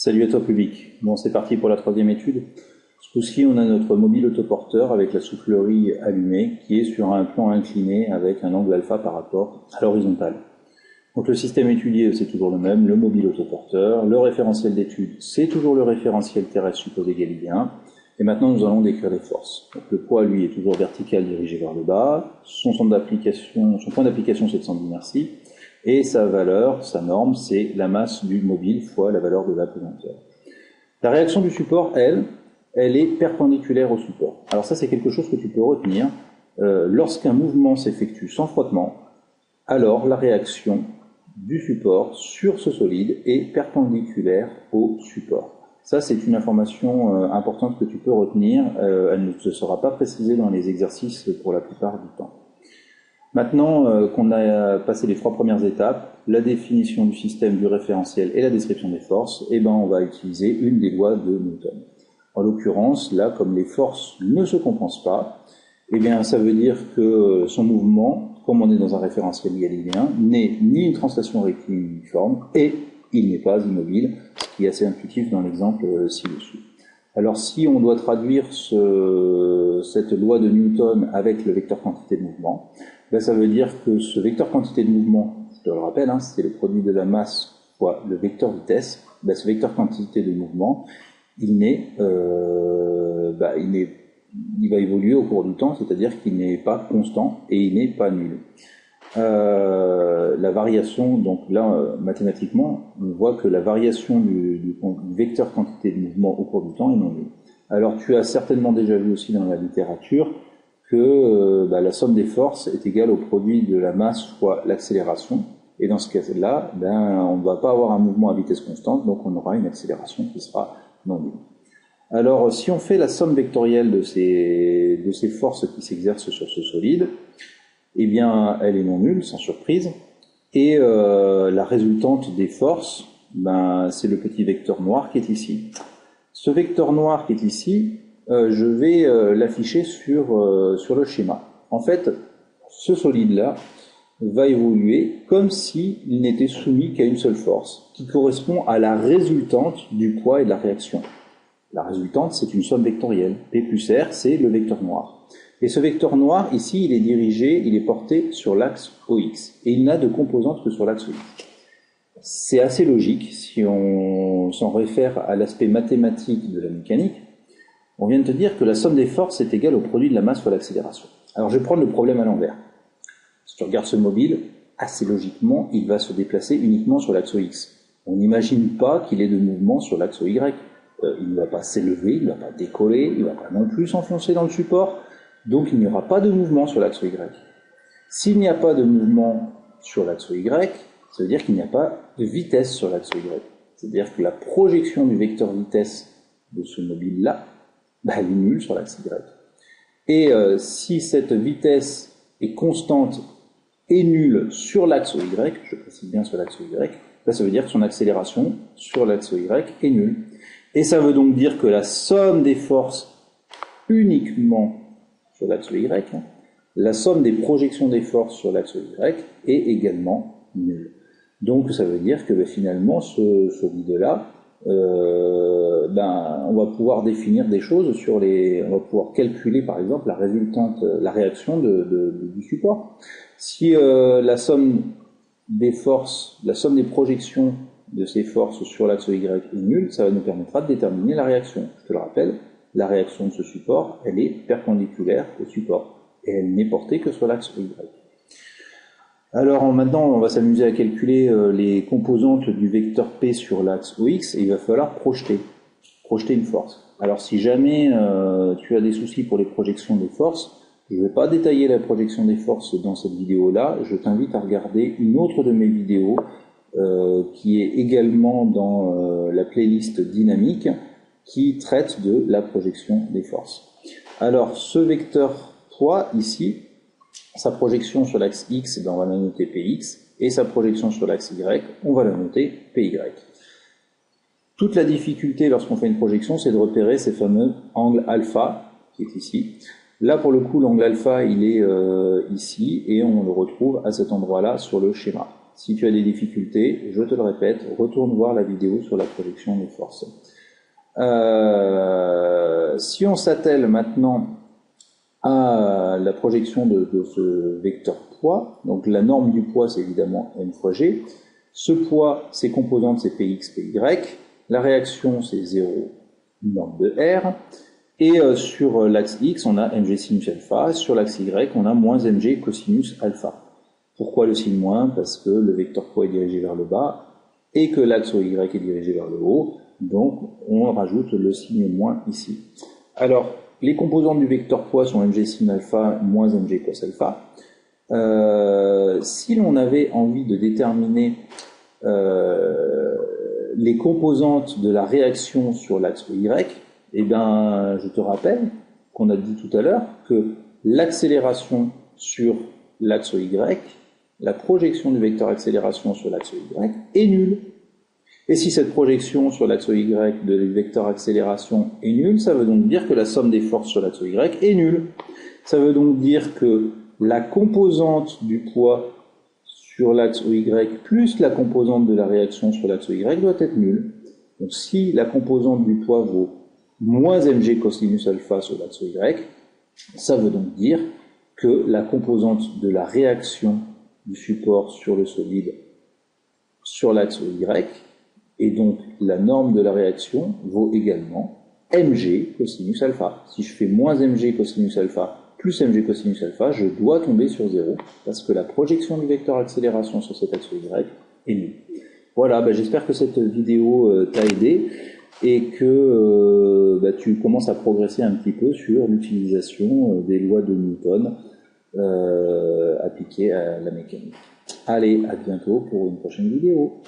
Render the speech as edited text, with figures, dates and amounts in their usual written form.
Salut à toi public. Bon, c'est parti pour la troisième étude. Ce coup-ci, on a notre mobile autoporteur avec la soufflerie allumée qui est sur un plan incliné avec un angle alpha par rapport à l'horizontale. Donc le système étudié, c'est toujours le même, le mobile autoporteur. Le référentiel d'étude, c'est toujours le référentiel terrestre supposé galiléen. Et maintenant, nous allons décrire les forces. Donc le poids, lui, est toujours vertical dirigé vers le bas. Son point d'application, c'est le centre d'inertie. Et sa valeur, sa norme, c'est la masse du mobile fois la valeur de la pesanteur. La réaction du support, elle est perpendiculaire au support. Alors ça, c'est quelque chose que tu peux retenir. Lorsqu'un mouvement s'effectue sans frottement, alors la réaction du support sur ce solide est perpendiculaire au support. Ça, c'est une information importante que tu peux retenir. Elle ne te sera pas précisée dans les exercices pour la plupart du temps. Maintenant qu'on a passé les trois premières étapes, la définition du système, du référentiel et la description des forces, on va utiliser une des lois de Newton. En l'occurrence, là, comme les forces ne se compensent pas, ça veut dire que son mouvement, comme on est dans un référentiel galiléen, n'est ni une translation rectiligne uniforme et il n'est pas immobile, ce qui est assez intuitif dans l'exemple ci-dessous. Alors si on doit traduire cette loi de Newton avec le vecteur quantité de mouvement, ça veut dire que ce vecteur quantité de mouvement, je te le rappelle, c'est le produit de la masse fois le vecteur vitesse. Ce vecteur quantité de mouvement, il va évoluer au cours du temps, c'est-à-dire qu'il n'est pas constant et il n'est pas nul. La variation, donc là, mathématiquement, on voit que la variation du vecteur quantité de mouvement au cours du temps est non nulle. Alors tu as certainement déjà vu aussi dans la littérature que la somme des forces est égale au produit de la masse fois l'accélération. Et dans ce cas-là, on ne va pas avoir un mouvement à vitesse constante, donc on aura une accélération qui sera non nulle. Alors, si on fait la somme vectorielle de ces forces qui s'exercent sur ce solide, elle est non nulle, sans surprise. Et la résultante des forces, c'est le petit vecteur noir qui est ici. Ce vecteur noir qui est ici, je vais l'afficher sur le schéma. En fait, ce solide-là va évoluer comme s'il n'était soumis qu'à une seule force, qui correspond à la résultante du poids et de la réaction. La résultante, c'est une somme vectorielle. P plus R, c'est le vecteur noir. Et ce vecteur noir, ici, il est porté sur l'axe OX. Et il n'a de composante que sur l'axe OX. C'est assez logique si on s'en réfère à l'aspect mathématique de la mécanique. On vient de te dire que la somme des forces est égale au produit de la masse fois l'accélération. Alors je vais prendre le problème à l'envers. Si tu regardes ce mobile, assez logiquement, il va se déplacer uniquement sur l'axe OX. On n'imagine pas qu'il ait de mouvement sur l'axe OY. Il ne va pas s'élever, il ne va pas décoller, il ne va pas non plus s'enfoncer dans le support. Donc il n'y aura pas de mouvement sur l'axe Y. S'il n'y a pas de mouvement sur l'axe Y, ça veut dire qu'il n'y a pas de vitesse sur l'axe Y. C'est-à-dire que la projection du vecteur vitesse de ce mobile-là, elle est nulle sur l'axe Y. Et si cette vitesse est constante et nulle sur l'axe Y, je précise bien sur l'axe Y, ça veut dire que son accélération sur l'axe Y est nulle. Et ça veut donc dire que la somme des forces uniquement sur l'axe Y, la somme des projections des forces sur l'axe Y est également nulle. Donc ça veut dire que finalement ce solide-là, on va pouvoir définir des choses on va pouvoir calculer par exemple la réaction du support. Si la somme des forces, la somme des projections de ces forces sur l'axe Y est nulle, ça nous permettra de déterminer la réaction. Je te le rappelle, la réaction de ce support, elle est perpendiculaire au support et elle n'est portée que sur l'axe Y. Alors maintenant, on va s'amuser à calculer les composantes du vecteur P sur l'axe OX et il va falloir projeter une force. Alors si jamais tu as des soucis pour les projections des forces, je ne vais pas détailler la projection des forces dans cette vidéo-là, je t'invite à regarder une autre de mes vidéos qui est également dans la playlist dynamique qui traite de la projection des forces. Alors ce vecteur poids ici, sa projection sur l'axe X, on va la noter Px, et sa projection sur l'axe Y, on va la noter Py. Toute la difficulté lorsqu'on fait une projection, c'est de repérer ces fameux angles alpha, qui est ici. Là, pour le coup, l'angle alpha, il est ici, et on le retrouve à cet endroit-là sur le schéma. Si tu as des difficultés, je te le répète, retourne voir la vidéo sur la projection des forces. Si on s'attelle maintenant à la projection de ce vecteur poids, donc la norme du poids c'est évidemment m fois g, ce poids, ses composantes c'est px, py, la réaction c'est 0, norme de r, et sur l'axe x on a mg sinus alpha, sur l'axe y on a moins mg cosinus alpha. Pourquoi le signe moins? Parce que le vecteur poids est dirigé vers le bas et que l'axe OY est dirigé vers le haut, donc on rajoute le signe moins ici. Alors, les composantes du vecteur poids sont mg sin alpha moins mg cos alpha. Si l'on avait envie de déterminer les composantes de la réaction sur l'axe Y, eh bien, je te rappelle qu'on a dit tout à l'heure que l'accélération sur l'axe Y, la projection du vecteur accélération sur l'axe Y est nulle. Et si cette projection sur l'axe Y de vecteur accélération est nulle, ça veut donc dire que la somme des forces sur l'axe Y est nulle. Ça veut donc dire que la composante du poids sur l'axe Y plus la composante de la réaction sur l'axe Y doit être nulle. Donc si la composante du poids vaut moins mg cosinus alpha sur l'axe Y, ça veut donc dire que la composante de la réaction du support sur le solide sur l'axe Y, et donc la norme de la réaction vaut également mg cosinus alpha. Si je fais moins mg cosinus alpha plus mg cosinus alpha, je dois tomber sur 0, parce que la projection du vecteur accélération sur cet axe Y est nulle. Voilà, j'espère que cette vidéo t'a aidé, et que tu commences à progresser un petit peu sur l'utilisation des lois de Newton appliquées à la mécanique. Allez, à bientôt pour une prochaine vidéo.